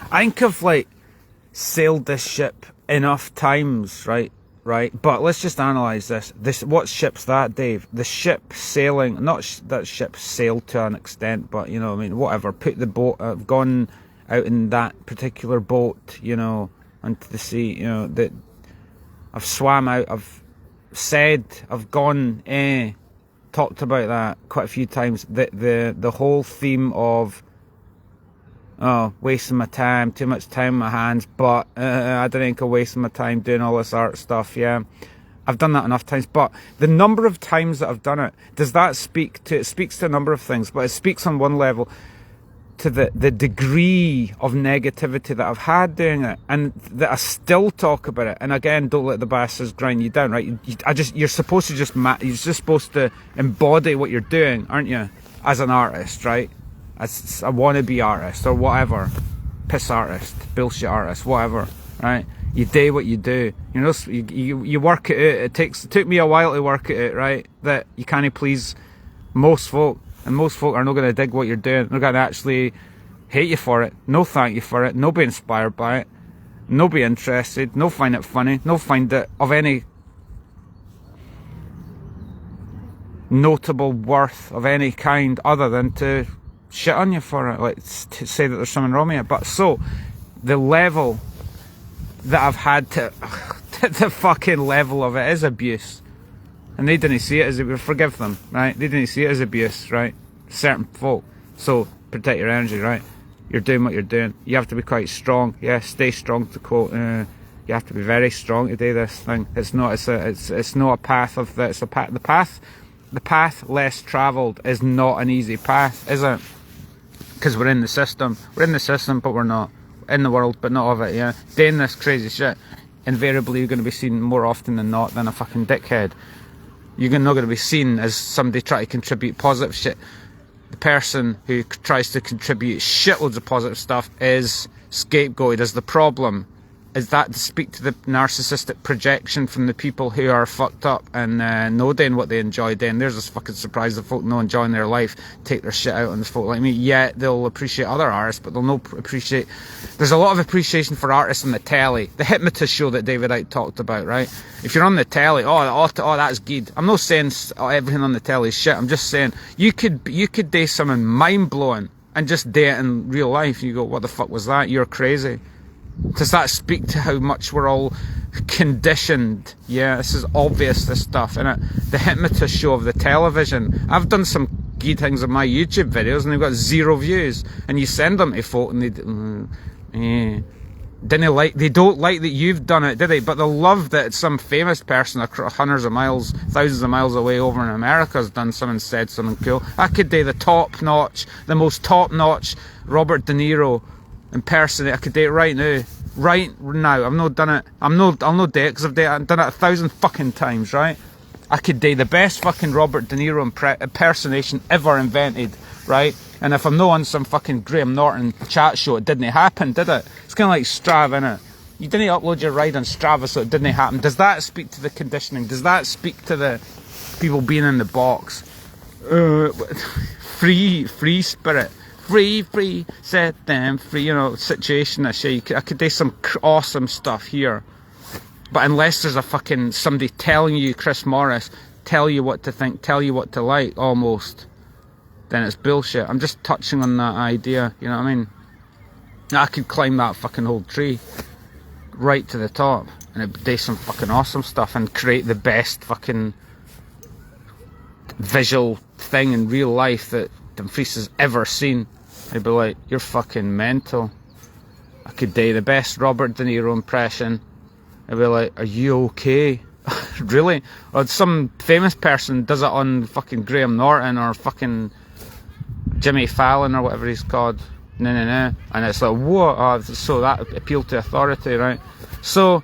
I think I've like sailed this ship enough times, right? But let's just analyse this. What ship's that, Dave? The ship sailing, not that ship sailed to an extent, but you know, I mean, whatever. Put the boat. I've gone out in that particular boat, you know, onto the sea. You know that I've swam out. I've said. I've gone. Talked about that quite a few times. The whole theme of wasting my time, too much time in my hands, but I don't think I'm wasting my time doing all this art stuff. Yeah, I've done that enough times, but the number of times that I've done it, does that speak to, it speaks to a number of things, but it speaks on one level to the degree of negativity that I've had doing it, and that I still talk about it. And again, don't let the bastards grind you down, right? You're supposed to just you're just supposed to embody what you're doing, aren't you, as an artist, right? As a wannabe artist or whatever, piss artist, bullshit artist, whatever, right? You do what you do. You know, you work at it. It took me a while to work at it, right? That you can't please most folk, and most folk are not going to dig what you're doing. They're going to actually hate you for it, no thank you for it, no be inspired by it, no be interested, no find it funny, no find it of any notable worth of any kind other than to shit on you for it, like to say that there's something wrong with it. But so the level that I've had to the fucking level of it is abuse, and they didn't see it as it. Forgive them, right? They didn't see it as abuse, right? Certain folk. So protect your energy, right? You're doing what you're doing. You have to be quite strong. Yeah, stay strong, to quote. You have to be very strong to do this thing. It's not. It's not a path of the. It's a path. The path less travelled is not an easy path, is it? Because we're in the system. We're in the system, but we're not in the world, but not of it. Yeah, doing this crazy shit. Invariably, you're going to be seen more often than not than a fucking dickhead. You're not going to be seen as somebody trying to contribute positive shit. The person who tries to contribute shitloads of positive stuff is scapegoated as the problem. Is that to speak to the narcissistic projection from the people who are fucked up and know doing what they enjoy doing? There's this fucking surprise of folk not enjoying their life, take their shit out on the folk like me. Yeah, they'll appreciate other artists, but they'll not appreciate... There's a lot of appreciation for artists on the telly. The Hypnotist show that David Icke talked about, right? If you're on the telly, oh that's good. I'm not saying everything on the telly is shit. I'm just saying you could do something mind-blowing and just do it in real life. You go, what the fuck was that? You're crazy. Does that speak to how much we're all conditioned? Yeah, this is obvious, this stuff, innit? The Hypnotist show of the television. I've done some good things on my YouTube videos and they've got 0 views. And you send them to folk and they don't like that you've done it, do they? But they'll love that some famous person across hundreds of miles, thousands of miles away over in America has done something, said something cool. I could do the most top-notch Robert De Niro impersonate. I could do it right now. I've not done it. I'll not do it because I've done it 1,000 fucking times, right? I could do the best fucking Robert De Niro impersonation ever invented, right? And if I'm not on some fucking Graham Norton chat show, it didn't happen, did it? It's kind of like Strava, innit? You didn't upload your ride on Strava, so it didn't happen. Does that speak to the conditioning? Does that speak to the people being in the box? Free spirit. Free, set them free, you know, situation. I could do some awesome stuff here. But unless there's a fucking somebody telling you, Chris Morris, tell you what to think, tell you what to like, almost, then it's bullshit. I'm just touching on that idea, you know what I mean? I could climb that fucking whole tree right to the top and it'd do some fucking awesome stuff and create the best fucking visual thing in real life that Dumfries has ever seen. I'd be like, you're fucking mental. I could do the best Robert De Niro impression. I'd be like, are you okay? Really? Or some famous person does it on fucking Graham Norton or fucking Jimmy Fallon or whatever he's called. No. And it's like, whoa, so that appealed to authority, right? So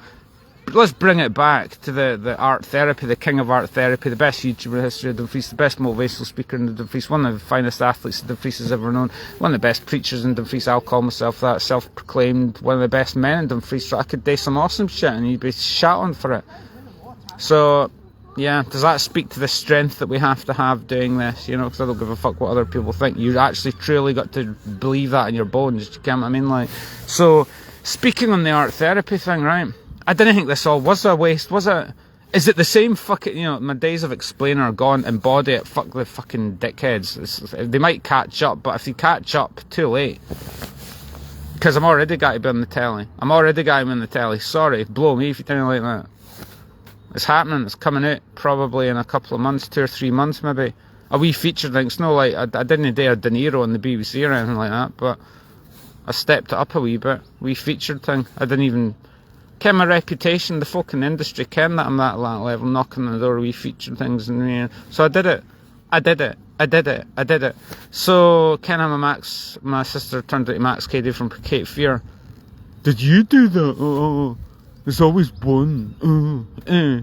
let's bring it back to the art therapy, the king of art therapy, the best YouTuber in the history of Dumfries, the best motivational speaker in the Dumfries, one of the finest athletes that Dumfries has ever known, one of the best preachers in Dumfries. I'll call myself that, self-proclaimed one of the best men in Dumfries. So I could do some awesome shit and you'd be shouting for it. So Yeah, does that speak to the strength that we have to have doing this? You know, because I don't give a fuck what other people think. You actually truly got to believe that in your bones. You get what I mean? Like, so speaking on the art therapy thing, right? I didn't think this all was a waste, was it? Is it the same fucking, you know, my days of explaining are gone, embody it, fuck the fucking dickheads. They might catch up, but if they catch up, too late. Because I'm already got to be on the telly. I'm already got to be on the telly. Sorry, blow me if you didn't like that. It's happening, it's coming out probably in a couple of months, 2 or 3 months maybe. A wee feature thing. It's no like, I didn't do a De Niro on the BBC or anything like that, but I stepped it up a wee bit. Wee featured thing. I didn't even ken my reputation. The folk in the industry ken that I'm at that level, knocking on the door, wee featured things. And so I did it. I did it. So Ken my sister turned into Max Cady from Cape Fear. Did you do that? Oh. There's always one.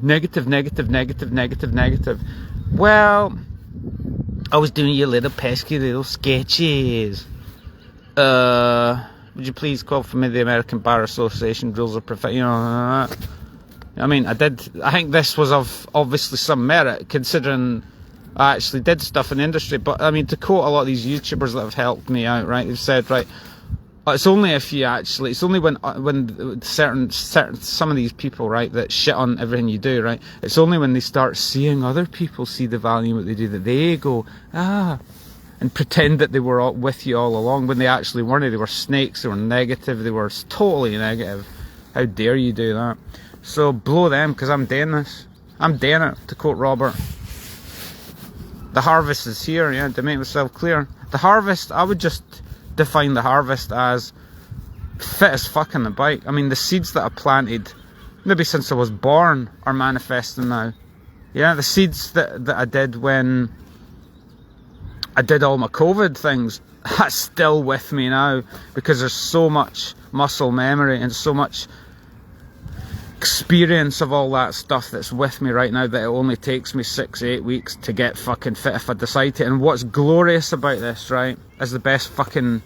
Negative. Well, I was doing your little pesky little sketches. Would you please call for me the American Bar Association rules of profession? You know, I mean, I think this was of obviously some merit, considering I actually did stuff in the industry. But I mean, to quote a lot of these YouTubers that have helped me out, right? They've said, right, it's only if you actually, it's only when certain some of these people, right, that shit on everything you do, right, it's only when they start seeing other people see the value in what they do that they go, and pretend that they were all with you all along, when they actually weren't. They were snakes, they were negative, they were totally negative. How dare you do that? So blow them, because I'm doing this. I'm doing it, to quote Robert. The harvest is here, yeah, to make myself clear. The harvest, I would just define the harvest as fit as fuck on the bike. I mean, the seeds that I planted, maybe since I was born, are manifesting now. Yeah, the seeds that I did when I did all my COVID things, that's still with me now, because there's so much muscle memory and so much experience of all that stuff that's with me right now, that it only takes me 6-8 weeks to get fucking fit if I decide to. And what's glorious about this, right, as the best fucking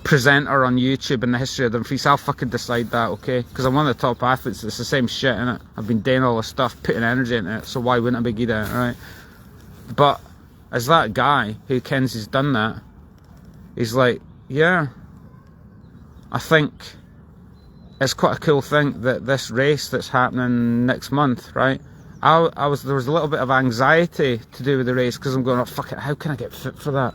presenter on YouTube in the history of them freaks, I'll fucking decide that, okay? Because I'm one of the top athletes. It's the same shit, innit? I've been doing all this stuff, putting energy into it, so why wouldn't I be good at it, right? But as that guy who kens he's done that, he's like, yeah, I think it's quite a cool thing that this race that's happening next month, right? There was a little bit of anxiety to do with the race, because I'm going, oh fuck it, how can I get fit for that?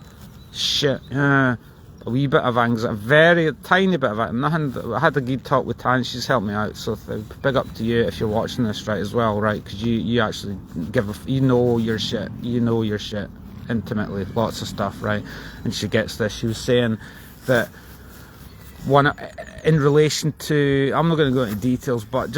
Shit, yeah. A wee bit of anxiety, a very tiny bit of it. Nothing. I had a good talk with Tan, she's helped me out, so big up to you if you're watching this, right, as well, right? Because you actually you know your shit, intimately, lots of stuff, right? And she gets this. She was saying that one in relation to, I'm not going to go into details, but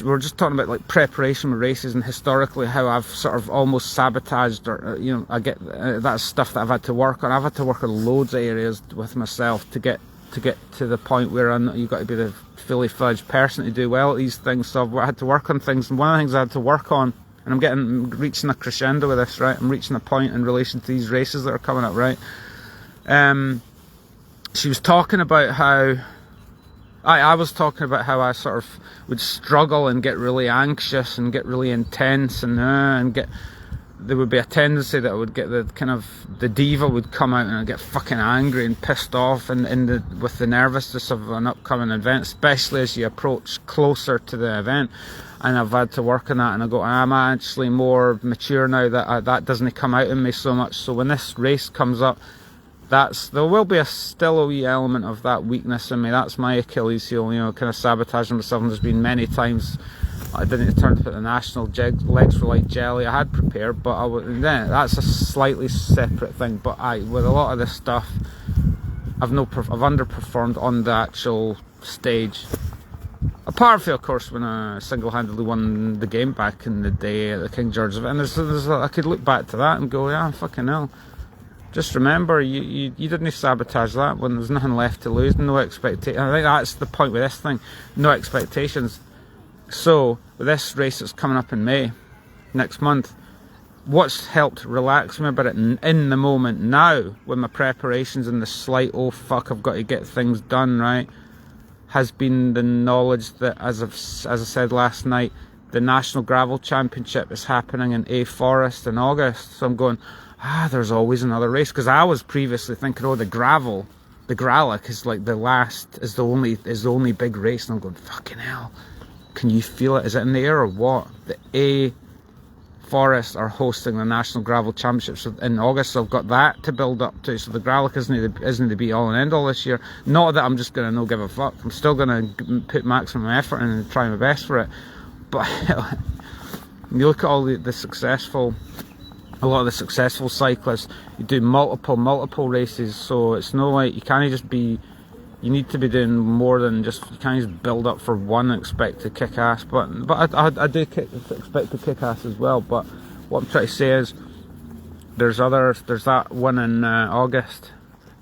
we're just talking about like preparation with races, and historically how I've sort of almost sabotaged, or you know, I get that's stuff that I've had to work on. I've had to work on loads of areas with myself to get to the point where you've got to be the fully fledged person to do well at these things. So I had to work on things, and one of the things I had to work on, and I'm reaching a crescendo with this, right? I'm reaching a point in relation to these races that are coming up, right? She was talking about how I was talking about how I sort of would struggle and get really anxious and get really intense, and there would be a tendency that I would get the diva would come out, and I'd get fucking angry and pissed off, and with the nervousness of an upcoming event, especially as you approach closer to the event. And I've had to work on that, and I go, I'm actually more mature now that that doesn't come out in me so much. So when this race comes up, there will be still a wee element of that weakness in me. That's my Achilles heel, you know, kind of sabotaging myself. And there's been many times I didn't turn up at the national, legs were like jelly. I had prepared, but that's a slightly separate thing. But with a lot of this stuff, I've underperformed on the actual stage. Apart from, of course, when I single-handedly won the game back in the day at the King George event, and I could look back to that and go, yeah, fucking hell. Just remember, you didn't sabotage that when there's nothing left to lose, no expectation. I think that's the point with this thing, no expectations. So, with this race that's coming up in May, next month, what's helped relax me about it in the moment now, with my preparations and the slight, oh fuck, I've got to get things done, right, has been the knowledge that, as I said last night, the National Gravel Championship is happening in A Forest in August. So I'm going, there's always another race, because I was previously thinking, the Gralic is like the only big race, and I'm going, fucking hell, can you feel it? Is it in the air or what? The A Forest are hosting the National Gravel Championships in August, so I've got that to build up to. So the Gralic isn't the be all and end all this year. Not that I'm just gonna no give a fuck. I'm still gonna put maximum effort in and try my best for it. But you look at all a lot of the successful cyclists, you do multiple races, so it's no like you can't just be, you need to be doing more than just, you can't just build up for one and expect to kick ass. But I do expect to kick ass as well. But what I'm trying to say is, there's that one in August.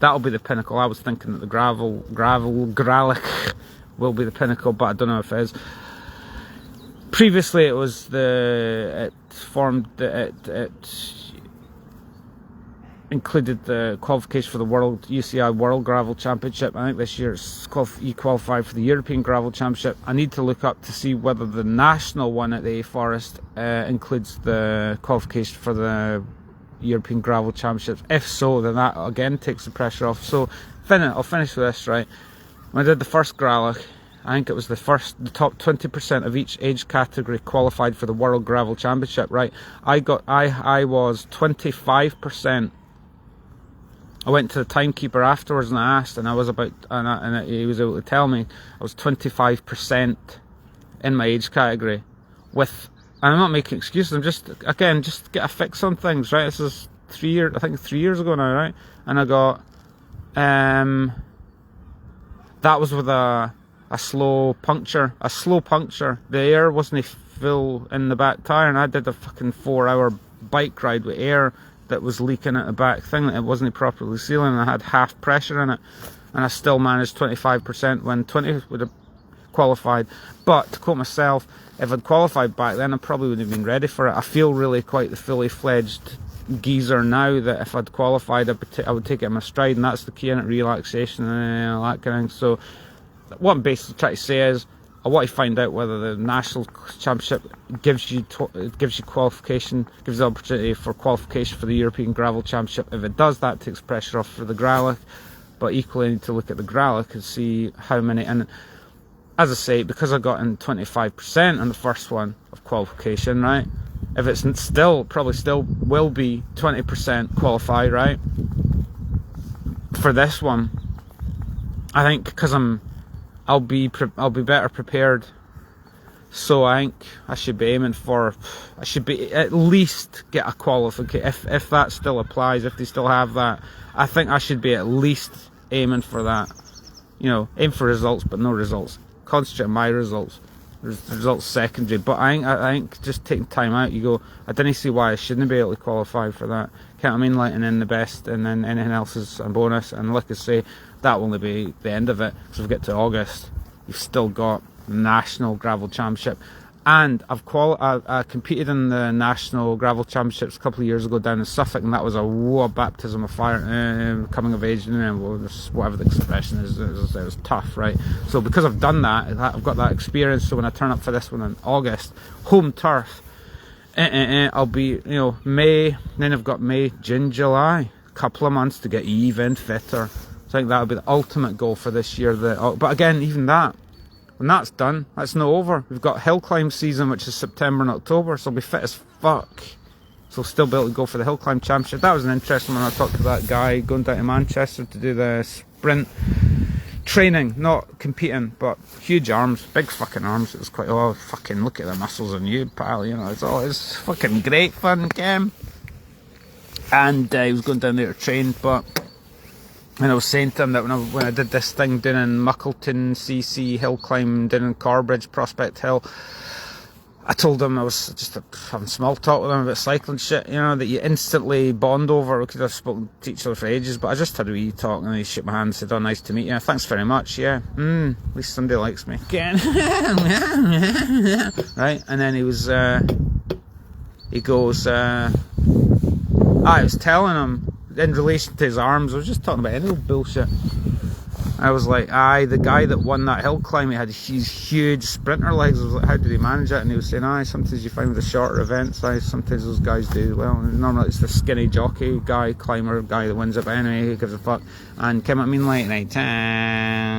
That'll be the pinnacle. I was thinking that the Gralic will be the pinnacle, but I don't know if it is. Previously, it included the qualification for the UCI World Gravel Championship. I think this year you qualify for the European Gravel Championship. I need to look up to see whether the national one at the A Forest includes the qualification for the European Gravel Championships. If so, then that again takes the pressure off. So I'll finish with this, right? When I did the first Gralic, I think it was the top 20% of each age category qualified for the World Gravel Championship, right? I was 25%. I went to the timekeeper afterwards and I asked, and he was able to tell me I was 25% in my age category. And I'm not making excuses, I'm just get a fix on things, right? This is 3 years ago now, right? And I got, that was with a slow puncture. The air wasn't full in the back tyre, and I did a fucking 4-hour bike ride with air that was leaking at the back thing, that it wasn't properly sealing, and I had half pressure in it, and I still managed 25% when 20 would have qualified. But to quote myself, if I'd qualified back then, I probably wouldn't have been ready for it. I feel really quite the fully fledged geezer now, that if I'd qualified, I would take it in my stride, and that's the key in it, relaxation and all that kind of thing. So what I'm basically trying to say is, I want to find out whether the national championship gives you qualification, gives the opportunity for qualification for the European Gravel Championship. If it does, that takes pressure off for the Gralic. But equally, I need to look at the Gralic and see how many. And as I say, because I got in 25% on the first one of qualification, right? If it's probably still will be 20% qualified, right? For this one, I think because I'll be better prepared, so I think I should be aiming for, I should be at least get a qualification, if that still applies, if they still have that. I think I should be at least aiming for that, aim for results but no results, concentrate on my results, results secondary. But I think just taking time out, you go, I didn't see why I shouldn't be able to qualify for that. Can't I mean, letting in the best and then anything else is a bonus. And like I say, that will only be the end of it, because if we get to August, you've still got the National Gravel Championship. And I competed in the National Gravel Championships a couple of years ago down in Suffolk, and that was a baptism of fire, coming of age, whatever the expression is. It was tough, right? So because I've done that, I've got that experience, so when I turn up for this one in August, home turf, I'll be, May, then I've got May, June, July, a couple of months to get even fitter. So I think that would be the ultimate goal for this year. But again, even that, when that's done, that's not over. We've got hill climb season, which is September and October, so I'll be fit as fuck. So I'll still be able to go for the hill climb championship. That was an interesting one. I talked to that guy going down to Manchester to do the sprint training, not competing, but huge arms, big fucking arms. It was quite, fucking look at the muscles on you, pal. It's fucking great fun, Cam. And he was going down there to train, but. And I was saying to him that when I did this thing down in Muckleton CC hill climb down in Carbridge, Prospect Hill, I told him I was just having small talk with him about cycling shit, that you instantly bond over. We could have spoken to each other for ages, but I just had a wee talk, and he shook my hand and said, "Oh, nice to meet you. Thanks very much. Yeah, at least somebody likes me." Again, right? And then he goes, I was telling him, in relation to his arms, I was just talking about any old bullshit. I was like, aye, the guy that won that hill climb, he had these huge sprinter legs. I was like, how did he manage it? And he was saying, aye, sometimes you find with the shorter events, aye, sometimes those guys do well. And normally it's the skinny jockey guy, climber guy that wins it, but anyway, who gives a fuck? And came at me late night time.